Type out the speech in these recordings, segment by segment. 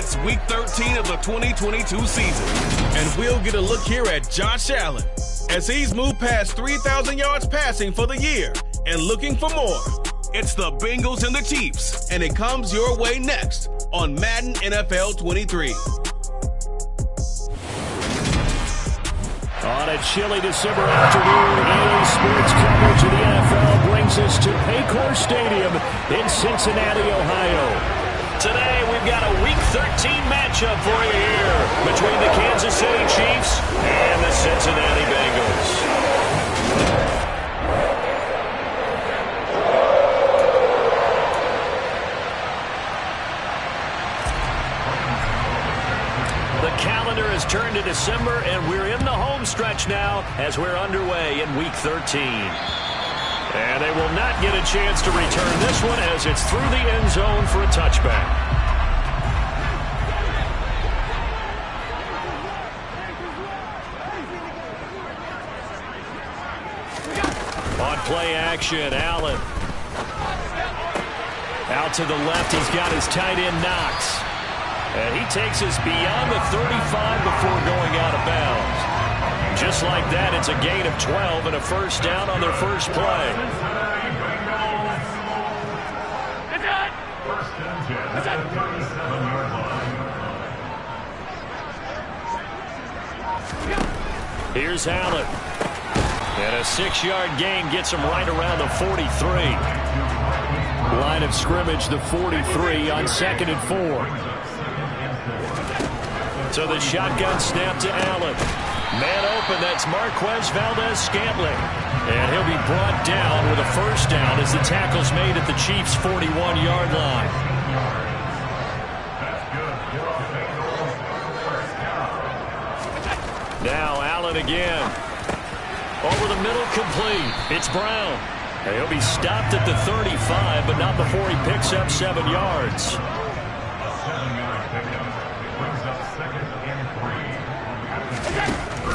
It's Week 13 of the 2022 season, and we'll get a look here at Josh Allen as he's moved past 3,000 yards passing for the year and looking for more. It's the Bengals and the Chiefs, and it comes your way next on Madden NFL 23. On a chilly December afternoon, EA Sports coverage of the NFL brings us to Paycor Stadium in Cincinnati, Ohio. Today, we've got a Week 13 matchup for you here between the Kansas City Chiefs and the Cincinnati Bengals. The calendar has turned to December, and we're in the home stretch now as we're underway in Week 13. And they will not get a chance to return this one as it's through the end zone for a touchback. On play action, Allen. Out to the left, he's got his tight end Knox. And he takes us beyond the 35 before going out of bounds. Just like that, it's a gain of 12 and a first down on their first play. Here's Allen. And a 6-yard gain gets him right around the 43. Line of scrimmage, the 43 on 2nd and 4. So the shotgun snap to Allen. Man open, that's Marquez Valdez-Scantling. And he'll be brought down with a first down as the tackle's made at the Chiefs' 41-yard line. Now Allen again. Over the middle, complete. It's Brown. And he'll be stopped at the 35, but not before he picks up 7 yards.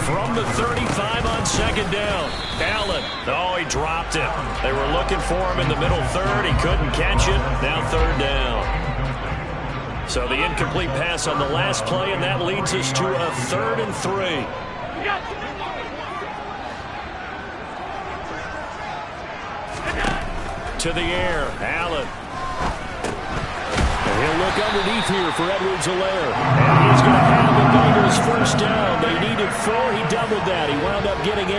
From the 35 on 2nd down. Allen. Oh, he dropped it. They were looking for him in the middle third. He couldn't catch it. Now 3rd down. So the incomplete pass on the last play, and that leads us to a 3rd and 3. To the air. Allen. He'll look underneath here for Edwards-Helaire. And he's going to have the Bengals first down. They needed 4. He doubled that. He wound up getting 8.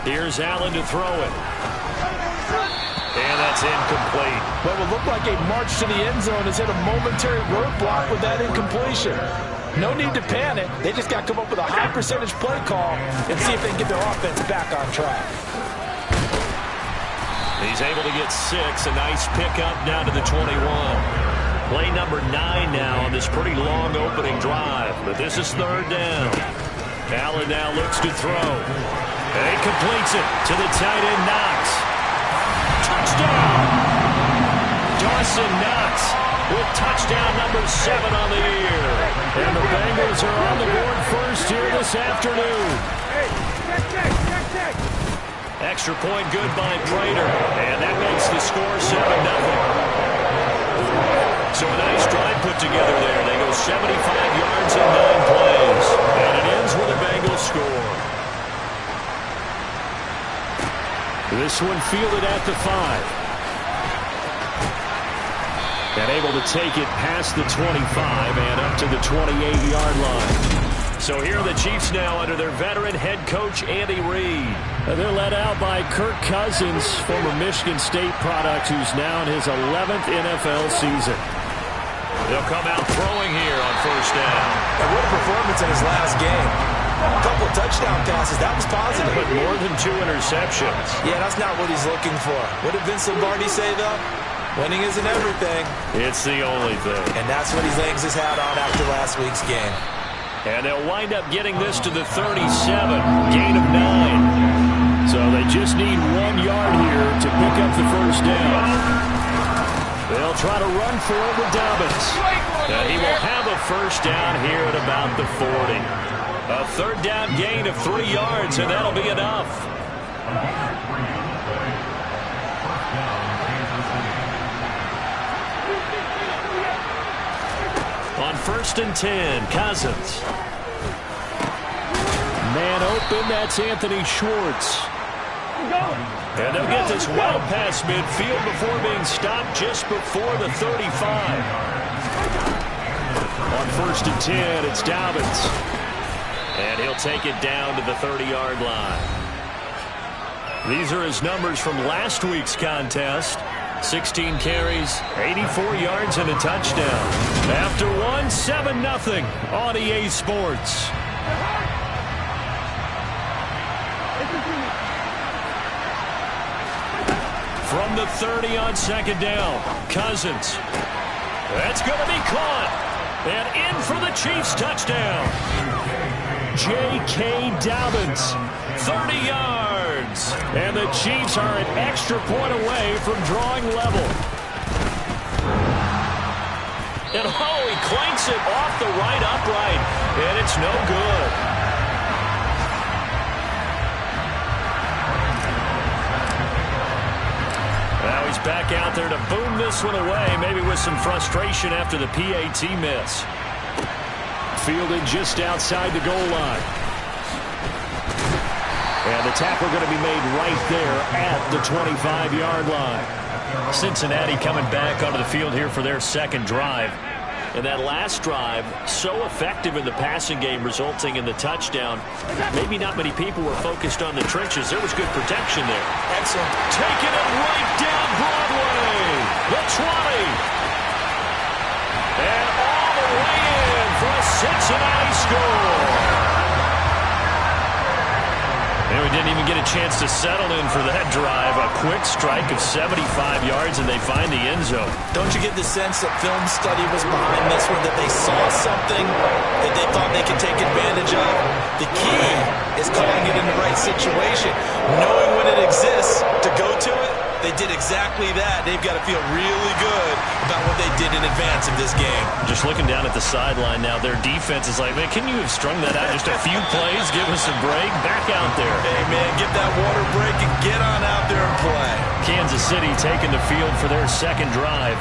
Here's Allen to throw it. And that's incomplete. What will look like a march to the end zone has hit a momentary roadblock with that incompletion. No need to panic. They just got to come up with a high percentage play call and see if they can get their offense back on track. He's able to get 6. A nice pickup down to the 21. Play number 9 now on this pretty long opening drive. But this is 3rd down. Allen now looks to throw. And he completes it to the tight end Knox. Touchdown! Dawson Knox with touchdown number 7 on the year. And the Bengals are on the board first here this afternoon. Extra point good by Prater. And that makes the score 7-0. So a nice drive put together there. They go 75 yards in 9 plays. And it ends with a Bengals score. This one fielded at the 5. And able to take it past the 25 and up to the 28-yard line. So here are the Chiefs now under their veteran head coach, Andy Reid. They're led out by Kirk Cousins, former Michigan State product, who's now in his 11th NFL season. They'll come out throwing here on first down. And what a performance in his last game. A couple of touchdown passes. That was positive. But more than 2 interceptions. Yeah, that's not what he's looking for. What did Vince Lombardi say, though? Winning isn't everything. It's the only thing. And that's what he hangs his hat on after last week's game. And they'll wind up getting this to the 37. Gain of 9. So they just need 1 yard here to pick up the first down. They'll try to run for it with Dobbins. And he will have a first down here at about the 40. A 3rd down gain of 3 yards, and that'll be enough. On 1st and 10, Cousins. Man open, that's Anthony Schwartz. And they'll get this well past midfield before being stopped just before the 35. On 1st and 10, it's Dobbins. And he'll take it down to the 30-yard line. These are his numbers from last week's contest. 16 carries, 84 yards, and a touchdown. After one, 7-0 on EA Sports. From the 30 on 2nd down, Cousins. That's going to be caught. And in for the Chiefs touchdown. J.K. Dobbins, 30 yards. And the Chiefs are an extra point away from drawing level. And he clanks it off the right upright. And it's no good. Now he's back out there to boom this one away, maybe with some frustration after the PAT miss. Fielded just outside the goal line. And the tackle going to be made right there at the 25-yard line. Cincinnati coming back onto the field here for their second drive. And that last drive, so effective in the passing game, resulting in the touchdown. Maybe not many people were focused on the trenches. There was good protection there. Excellent. Taking it right down Broadway. The 20. And all the way in for a Cincinnati score. And we didn't even get a chance to settle in for that drive. A quick strike of 75 yards, and they find the end zone. Don't you get the sense that film study was behind this one, that they saw something that they thought they could take advantage of? The key is calling it in the right situation. Knowing when it exists to go to it, they did exactly that. They've got to feel really good about what they did in advance of this game. Just looking down at the sideline now, their defense is like, man, can you have strung that out just a few plays? Give us a break. Back out there. Hey, man, get that water break and get on out there and play. Kansas City taking the field for their second drive.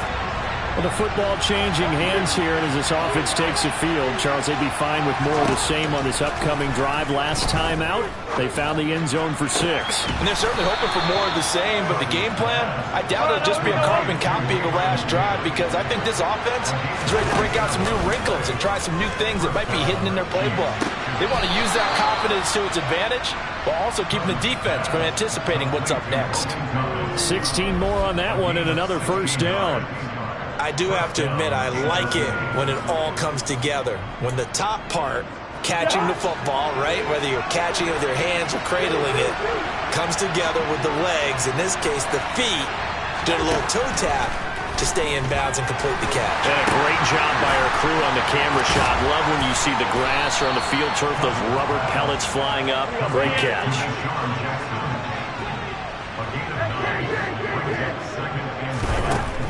Well, the football changing hands here, and as this offense takes the field, Charles, they'd be fine with more of the same on this upcoming drive. Last time out, they found the end zone for 6. And they're certainly hoping for more of the same, but the game plan, I doubt it'll just be a carbon copy of the last drive, because I think this offense is ready to break out some new wrinkles and try some new things that might be hidden in their playbook. They want to use that confidence to its advantage, while also keeping the defense from anticipating what's up next. 16 more on that one and another first down. I do have to admit, I like it when it all comes together. When the top part, catching the football, right, whether you're catching it with your hands or cradling it, comes together with the legs, in this case the feet, did a little toe tap to stay in bounds and complete the catch. And a great job by our crew on the camera shot. Love when you see the grass or on the field turf, those rubber pellets flying up. Great catch.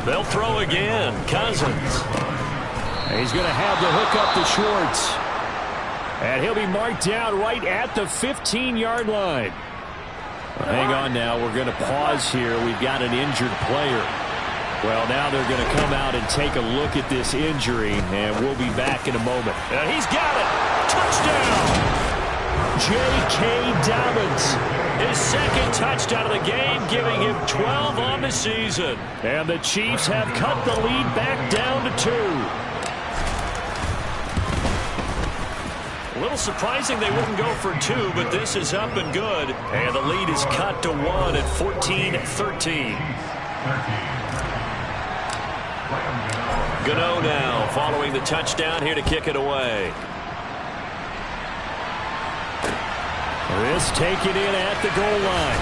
They'll throw again. Cousins. He's going to have the hook up to Schwartz. And he'll be marked down right at the 15-yard line. Well, hang on now. We're going to pause here. We've got an injured player. Well, now they're going to come out and take a look at this injury, and we'll be back in a moment. And he's got it. Touchdown. J.K. Dobbins. His second touchdown of the game, giving him 12 on the season. And the Chiefs have cut the lead back down to 2. A little surprising they wouldn't go for 2, but this is up and good. And the lead is cut to 1 at 14-13. Gano now following the touchdown here to kick it away. This taken in at the goal line.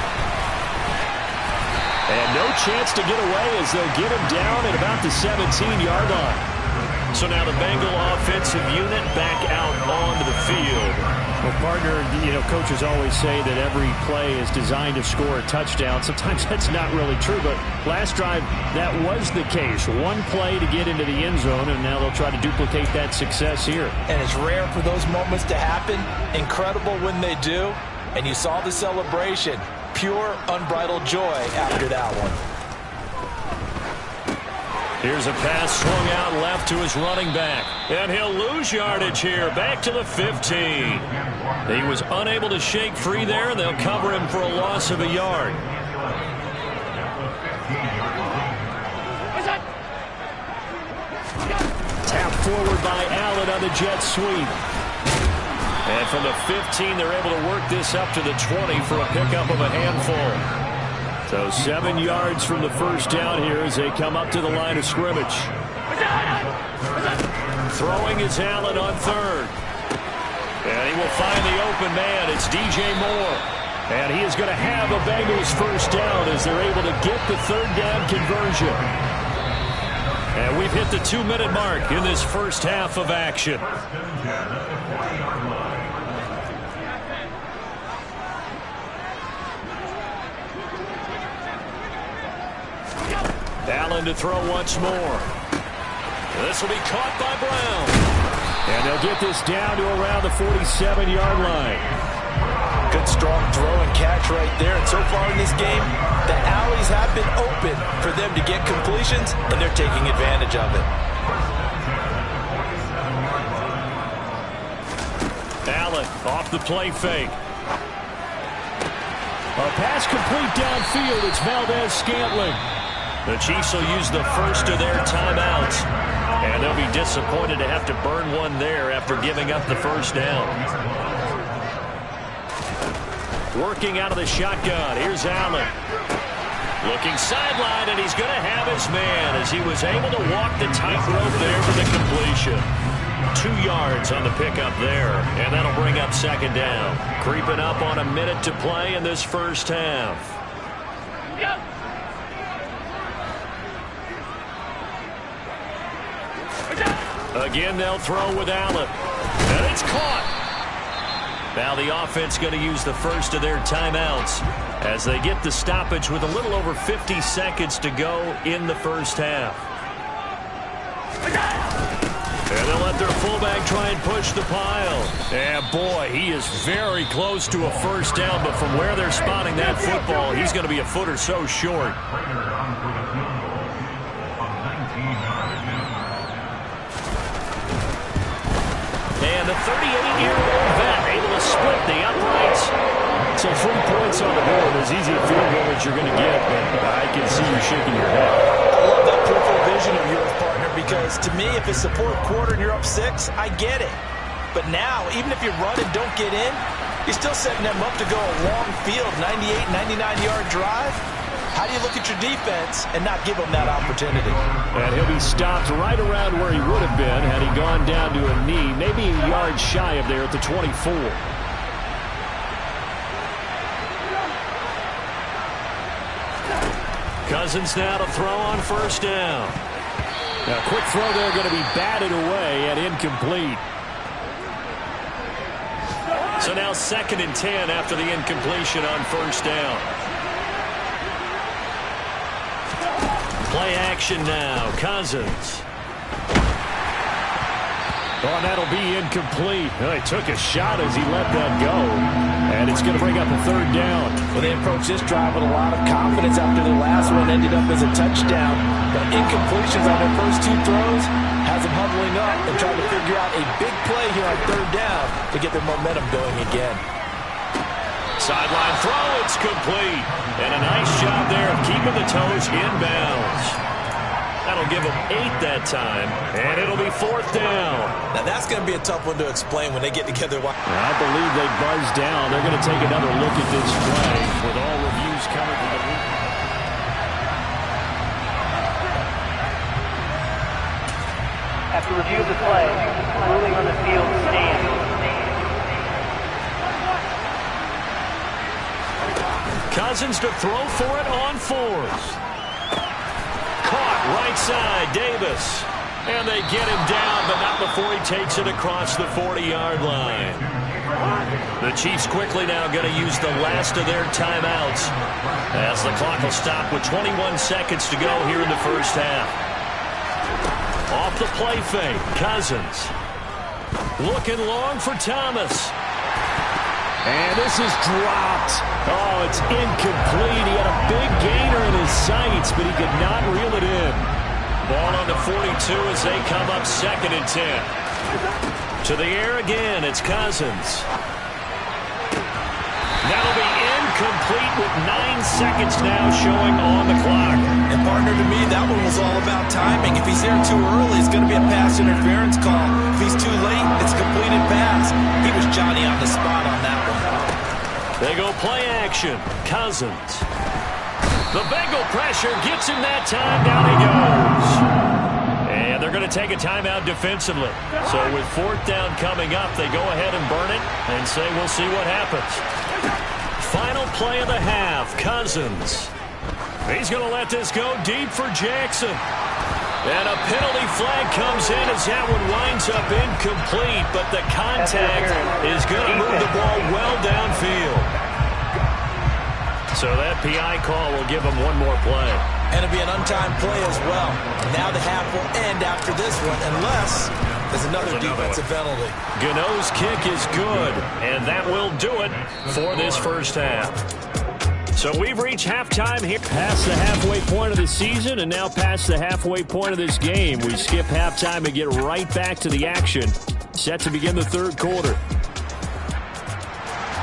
And no chance to get away as they'll get him down at about the 17-yard line. So now the Bengal offensive unit back out onto the field. Well, partner, coaches always say that every play is designed to score a touchdown. Sometimes that's not really true, but last drive, that was the case. One play to get into the end zone, and now they'll try to duplicate that success here. And it's rare for those moments to happen. Incredible when they do. And you saw the celebration. Pure, unbridled joy after that one. Here's a pass swung out left to his running back. And he'll lose yardage here, back to the 15. He was unable to shake free there, and they'll cover him for a loss of a yard. Tap forward by Allen on the jet sweep. And from the 15, they're able to work this up to the 20 for a pickup of a handful. So 7 yards from the first down here as they come up to the line of scrimmage. Throwing is Allen on third. And he will find the open man. It's DJ Moore. And he is going to have a Bengals first down as they're able to get the third down conversion. And we've hit the 2-minute mark in this first half of action. Allen to throw once more. This will be caught by Brown. And they'll get this down to around the 47-yard line. Good strong throw and catch right there. And so far in this game, the alleys have been open for them to get completions, and they're taking advantage of it. Allen off the play fake. A pass complete downfield. It's Valdez-Scantling. The Chiefs will use the first of their timeouts, and they'll be disappointed to have to burn one there after giving up the first down. Working out of the shotgun. Here's Allen. Looking sideline, and he's going to have his man as he was able to walk the tightrope there for the completion. 2 yards on the pickup there, and that'll bring up second down. Creeping up on a minute to play in this first half. Again, they'll throw with Allen. And it's caught. Now the offense going to use the first of their timeouts as they get the stoppage with a little over 50 seconds to go in the first half. And they'll let their fullback try and push the pile. And boy, he is very close to a first down, but from where they're spotting that football, he's going to be a foot or so short. And the 38-year-old vet able to split the uprights. So 3 points on the board, as easy a field goal as you're going to get, but I can see you shaking your head. I love that peripheral vision of yours, partner, because to me, if it's the fourth quarter and you're up 6, I get it. But now, even if you run and don't get in, you're still setting them up to go a long field, 98, 99-yard drive. How do you look at your defense and not give them that opportunity? And he'll be stopped right around where he would have been had he gone down to a knee, maybe a yard shy of there at the 24. Cousins now to throw on first down. Now, quick throw there going to be batted away and incomplete. So now 2nd and 10 after the incompletion on first down. Play action now. Cousins. Oh, and that'll be incomplete. He took a shot as he let that go. And it's going to bring up a third down. Well, they approached this drive with a lot of confidence after their last one ended up as a touchdown. But incompletions on their first 2 throws has them huddling up and trying to figure out a big play here on third down to get their momentum going again. Sideline throw, it's complete. And a nice job there of keeping the toes inbounds. That'll give them 8 that time, and it'll be 4th down. Now that's going to be a tough one to explain when they get together. I believe they buzzed down. They're going to take another look at this play with all reviews coming from the week. After review of the play, ruling on the field stands. Cousins to throw for it on 4th. Caught right side, Davis. And they get him down, but not before he takes it across the 40-yard line. The Chiefs quickly now going to use the last of their timeouts as the clock will stop with 21 seconds to go here in the first half. Off the play fake, Cousins. Looking long for Thomas. And this is dropped. Oh, it's incomplete. He had a big gainer in his sights, but he could not reel it in. Ball on the 42 as they come up 2nd and 10. To the air again, it's Cousins. That'll be incomplete with 9 seconds now showing on the clock. And partner, to me, that one was all about timing. If he's there too early, it's going to be a pass interference call. If he's too late, it's a completed pass. He was Johnny on the spot on that one. They go play action. Cousins. The Bengal pressure gets him that time. Down he goes. And they're going to take a timeout defensively. So with 4th down coming up, they go ahead and burn it and say we'll see what happens. Final play of the half, Cousins. He's going to let this go deep for Jackson. And a penalty flag comes in as that one winds up incomplete, but the contact is going to move the ball well downfield. So that PI call will give him one more play. And it'll be an untimed play as well. Now the half will end after this one, unless there's another defensive penalty. Gano's kick is good, and that will do it for this first half. So we've reached halftime here. Past the halfway point of the season and now past the halfway point of this game. We skip halftime and get right back to the action. Set to begin the 3rd quarter.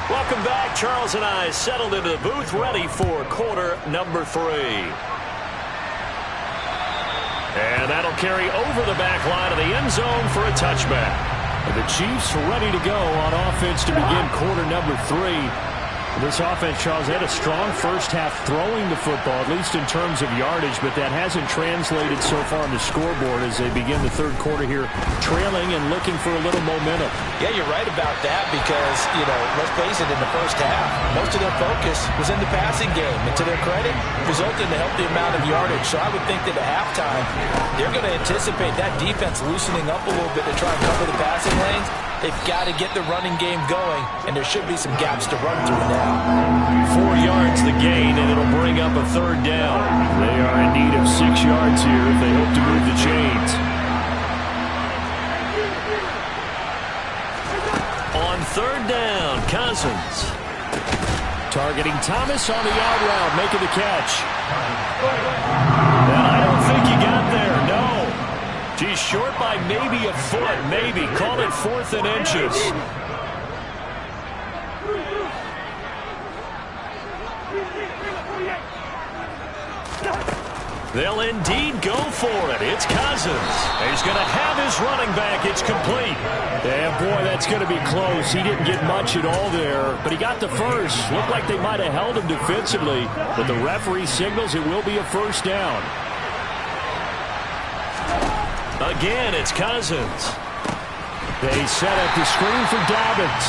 Welcome back. Charles and I settled into the booth, ready for quarter number 3. And that'll carry over the back line of the end zone for a touchback. And the Chiefs ready to go on offense to begin quarter number 3. This offense, Charles, had a strong first half throwing the football, at least in terms of yardage, but that hasn't translated so far on the scoreboard as they begin the 3rd quarter here, trailing and looking for a little momentum. Yeah, you're right about that because, let's face it, in the first half, most of their focus was in the passing game. And to their credit, resulted in a healthy amount of yardage. So I would think that at halftime, they're going to anticipate that defense loosening up a little bit to try and cover the passing lanes. They've got to get the running game going, and there should be some gaps to run through now. 4 yards the gain, and it'll bring up a 3rd down. They are in need of 6 yards here if they hope to move the chains. On 3rd down, Cousins. Targeting Thomas on the out route, making the catch. And I don't think he got there, no. He's short by maybe a foot, maybe. Call it 4th and inches. They'll indeed go for it. It's Cousins. He's going to have his running back. It's complete. Yeah, boy, that's going to be close. He didn't get much at all there, but he got the first. Looked like they might have held him defensively, but the referee signals it will be a 1st down. Again, it's Cousins. They set up the screen for Dobbins.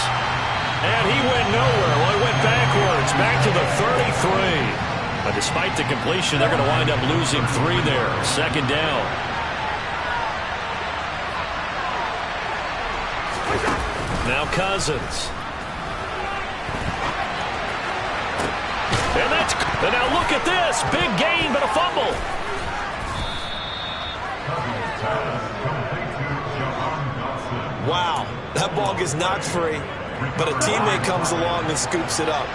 And he went nowhere. Well, he went backwards, back to the 33. But despite the completion, they're going to wind up losing 3 there. 2nd down. Now Cousins. And now look at this. Big gain, but a fumble. Wow, that ball gets knocked free, but a teammate comes along and scoops it up.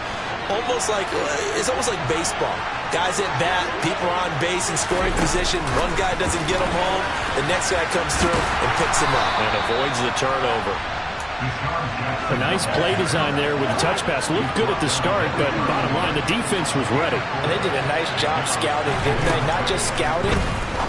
It's almost like baseball. Guys at bat, people are on base in scoring position. One guy doesn't get him home, the next guy comes through and picks him up. And avoids the turnover. A nice play design there with the touch pass. Looked good at the start, but bottom line, the defense was ready. And they did a nice job scouting, didn't they? Not just scouting,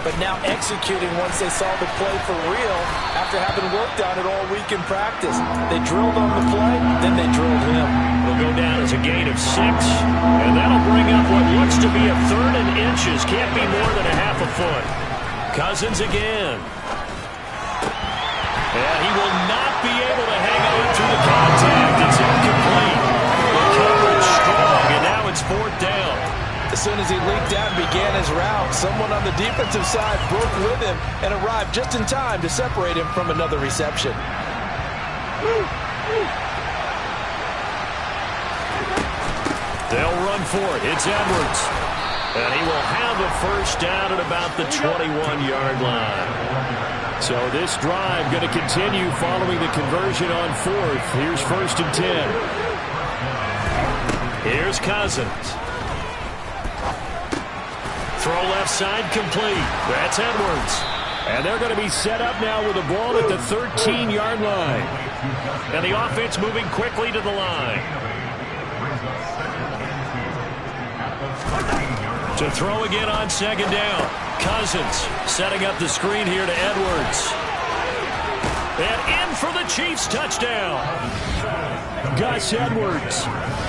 but now executing once they saw the play for real after having worked on it all week in practice. They drilled on the play, then they drilled him. It'll go down as a gain of 6, and that'll bring up what looks to be a 3rd and inches. Can't be more than a half a foot. Cousins again. And he will not be able to hang on through the contact. It's incomplete. The coverage strong, and now it's 4th down. As soon as he leaped out and began his route, someone on the defensive side broke with him and arrived just in time to separate him from another reception. They'll run for it. It's Edwards. And he will have a 1st down at about the 21-yard line. So this drive going to continue following the conversion on 4th. Here's 1st and 10. Here's Cousins. Throw left side complete. That's Edwards. And they're going to be set up now with the ball at the 13-yard line. And the offense moving quickly to the line. To throw again on second down. Cousins setting up the screen here to Edwards. And in for the Chiefs touchdown. Gus Edwards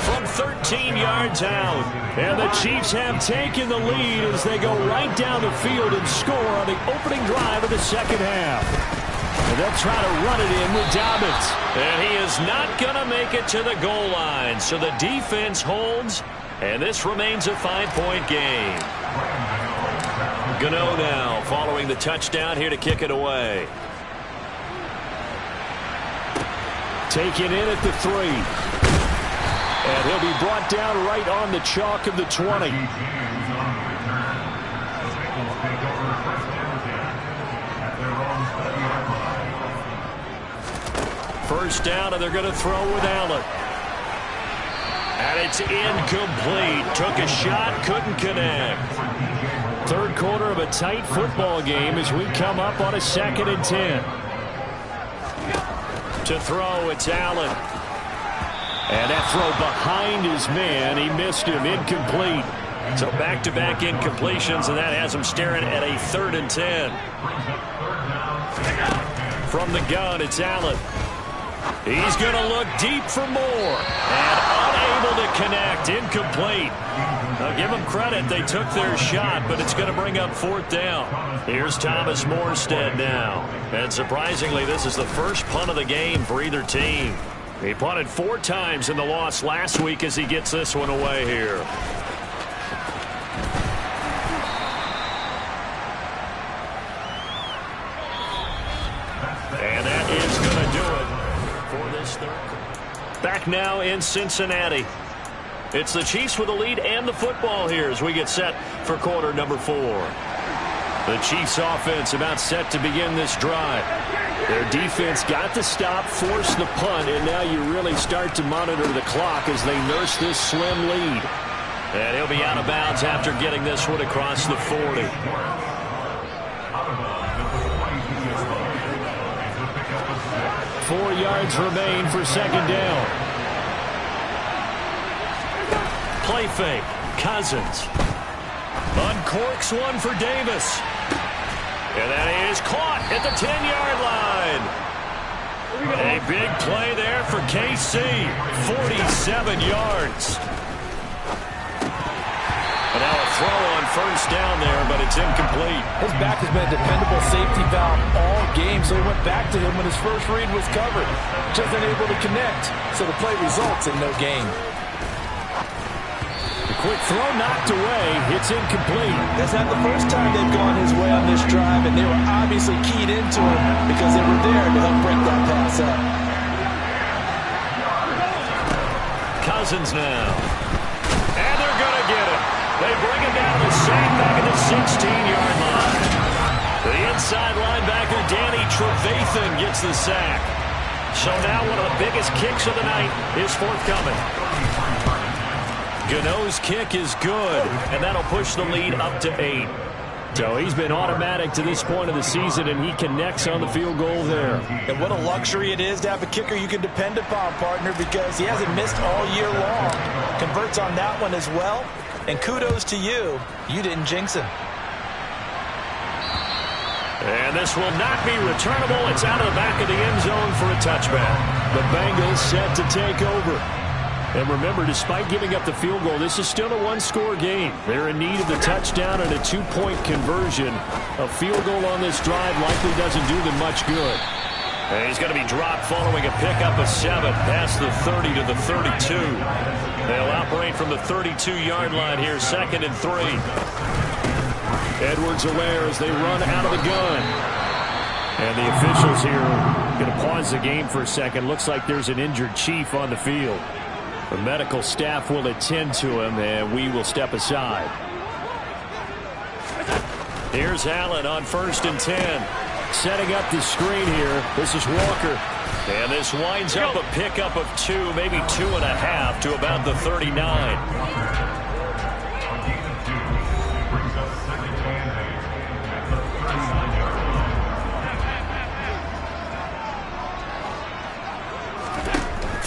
from 13 yards out. And the Chiefs have taken the lead as they go right down the field and score on the opening drive of the second half. And they'll try to run it in with Dobbins. And he is not going to make it to the goal line. So the defense holds, and this remains a 5-point game. Gano now following the touchdown here to kick it away. Taken in at the 3. And he'll be brought down right on the chalk of the 20. First down, and they're going to throw with Allen. And it's incomplete. Took a shot, couldn't connect. Third quarter of a tight football game as we come up on a 2nd and 10. To throw, it's Allen. And that throw behind his man. He missed him. Incomplete. So back-to-back incompletions, and that has him staring at a 3rd and 10. From the gun, it's Allen. He's going to look deep for more. And unable to connect. Incomplete. Now give them credit. They took their shot, but it's going to bring up 4th down. Here's Thomas Morstead now. And surprisingly, this is the first punt of the game for either team. He punted 4 times in the loss last week as he gets this one away here. And that is going to do it for this third. Back now in Cincinnati. It's the Chiefs with the lead and the football here as we get set for quarter number 4. The Chiefs offense about set to begin this drive. Their defense got the stop, forced the punt, and now you really start to monitor the clock as they nurse this slim lead. And he'll be out of bounds after getting this one across the 40. Four yards remain for second down. Play fake. Cousins uncorks one for Davis. And that is caught at the 10-yard line. A big play there for KC. 47 yards. And now a throw on first down there, but it's incomplete. His back has been a dependable safety valve all game, so he went back to him when his first read was covered. Just unable to connect, so the play results in no gain. Quick throw knocked away. It's incomplete. That's not the first time they've gone his way on this drive, and they were obviously keyed into him because they were there to help break that pass up. Cousins now. And they're going to get him. They bring him down the same back at the 16-yard line. The inside linebacker, Danny Trevathan, gets the sack. So now one of the biggest kicks of the night is forthcoming. Gano's kick is good, and that'll push the lead up to 8. So he's been automatic to this point of the season, and he connects on the field goal there. And what a luxury it is to have a kicker you can depend upon, partner, because he hasn't missed all year long. Converts on that one as well, and kudos to you. You didn't jinx him. And this will not be returnable. It's out of the back of the end zone for a touchback. The Bengals set to take over. And remember, despite giving up the field goal, this is still a one-score game. They're in need of the touchdown and a two-point conversion. A field goal on this drive likely doesn't do them much good. And he's going to be dropped following a pickup of 7 past the 30 to the 32. They'll operate from the 32-yard line here, 2nd and 3. Edwards aware as they run out of the gun. And the officials here are going to pause the game for a second. Looks like there's an injured Chief on the field. The medical staff will attend to him, and we will step aside. Here's Allen on 1st and 10. Setting up the screen here. This is Walker. And this winds up a pickup of 2, maybe 2.5 to about the 39.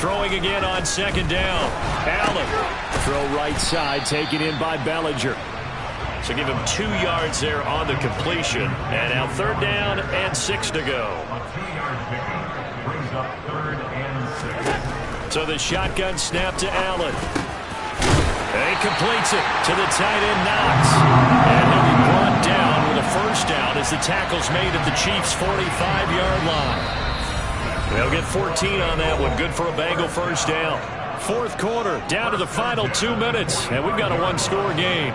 Throwing again on second down. Allen. Throw right side, taken in by Bellinger. So give him 2 yards there on the completion. And now third down and 6 to go. So the shotgun snap to Allen. He completes it to the tight end, Knox. And he'll be brought down with a first down as the tackle's made at the Chiefs' 45-yard line. They'll get 14 on that one. Good for a Bengal first down. Fourth quarter, down to the final 2 minutes, and we've got a one-score game.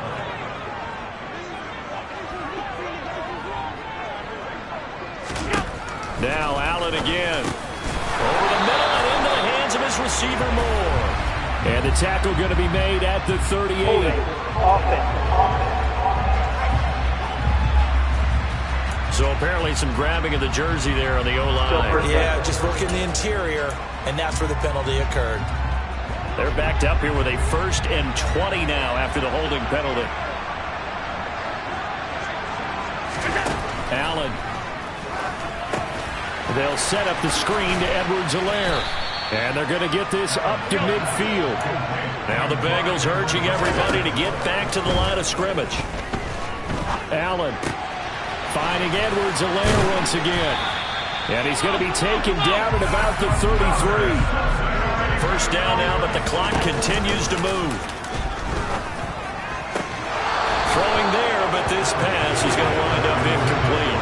Now Allen again. Over the middle and into the hands of his receiver Moore. And the tackle going to be made at the 38. So apparently some grabbing of the jersey there on the O-line. Yeah, just working the interior, and that's where the penalty occurred. They're backed up here with a 1st and 20 now after the holding penalty. Allen. They'll set up the screen to Edwards-Helaire. And they're going to get this up to midfield. Now the Bengals urging everybody to get back to the line of scrimmage. Allen finding Edwards-Helaire once again. And he's going to be taken down at about the 33. First down now, but the clock continues to move. Throwing there, but this pass is going to wind up incomplete.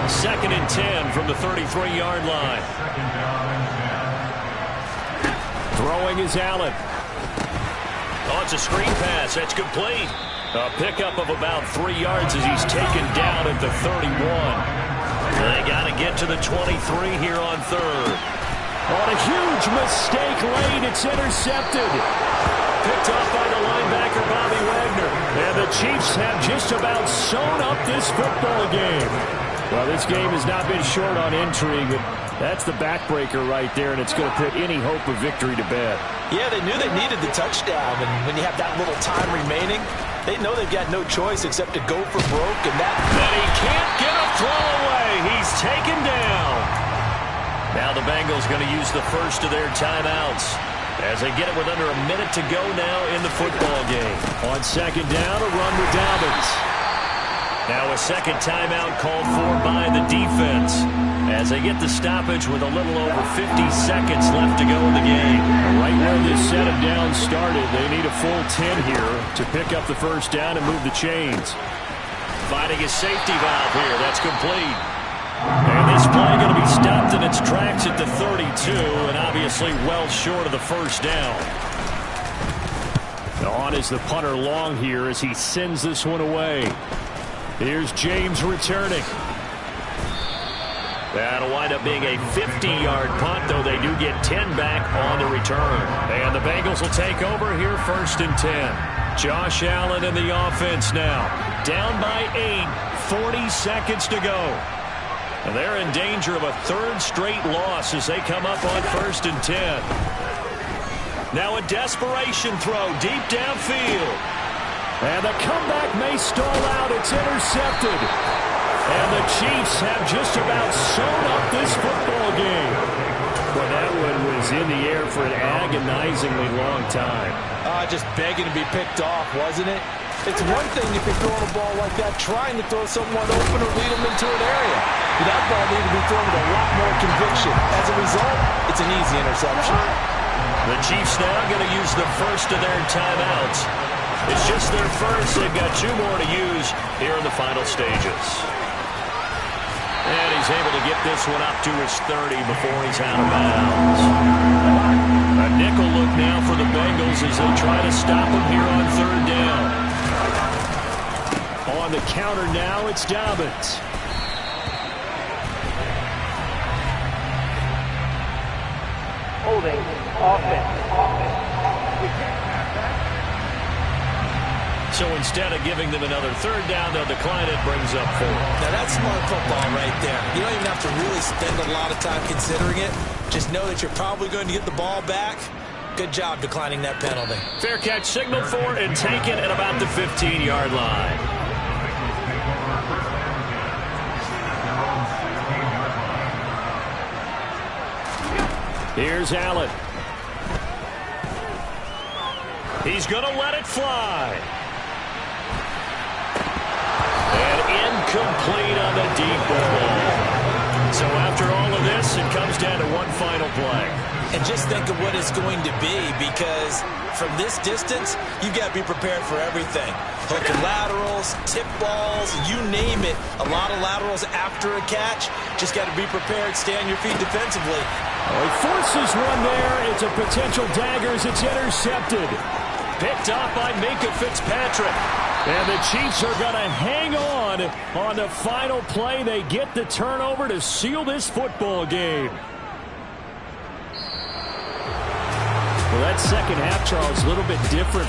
2nd and 10 from the 33-yard line. Throwing is Allen. Oh, it's a screen pass. That's complete. A pickup of about 3 yards as he's taken down at the 31. They got to get to the 23 here on third. On a huge mistake late, it's intercepted. Picked off by the linebacker, Bobby Wagner. And the Chiefs have just about sewn up this football game. Well, this game has not been short on intrigue. That's the backbreaker right there, and it's going to put any hope of victory to bed. Yeah, they knew they needed the touchdown, and when you have that little time remaining, they know they've got no choice except to go for broke, and that... But he can't get a throw away. He's taken down. Now the Bengals going to use the first of their timeouts as they get it with under a minute to go now in the football game. On second down, a run with Dobbins. Now a second timeout called for by the defense as they get the stoppage with a little over 50 seconds left to go in the game. Right where this set of downs started, they need a full 10 here to pick up the first down and move the chains. Finding his safety valve here. That's complete. And this play going to be stopped in its tracks at the 32 and obviously well short of the first down. On is the punter Long here as he sends this one away. Here's James returning. That'll wind up being a 50-yard punt, though they do get 10 back on the return. And the Bengals will take over here 1st and 10. Josh Allen in the offense now. Down by 8, 40 seconds to go. And they're in danger of a 3rd straight loss as they come up on 1st and 10. Now a desperation throw deep downfield. And the comeback may stall out. It's intercepted. And the Chiefs have just about sewn up this football game. Well, that one was in the air for an agonizingly long time. Just begging to be picked off, wasn't it? It's one thing if you're throwing a ball like that, trying to throw someone open or lead them into an area. But that ball needed to be thrown with a lot more conviction. As a result, it's an easy interception. The Chiefs now going to use the first of their timeouts. It's just their first. They've got 2 more to use here in the final stages. And he's able to get this one up to his 30 before he's out of bounds. A nickel look now for the Bengals as they try to stop him here on 3rd down. On the counter now, it's Dobbins. Holding, offense. So instead of giving them another 3rd down, they'll decline it, brings up 4. Now that's smart football right there. You don't even have to really spend a lot of time considering it. Just know that you're probably going to get the ball back. Good job declining that penalty. Fair catch signaled for and taken at about the 15-yard line. Here's Allen. He's going to let it fly. And incomplete on the deep ball. So after all of this, it comes down to one final play. And just think of what it's going to be, because from this distance, you've got to be prepared for everything. Hook and laterals, tip balls, you name it. A lot of laterals after a catch. Just got to be prepared, stay on your feet defensively. Oh, he forces one there. It's a potential dagger as it's intercepted. Picked off by Minkah Fitzpatrick. And the Chiefs are going to hang on the final play. They get the turnover to seal this football game. Well, that second half, Charles, a little bit different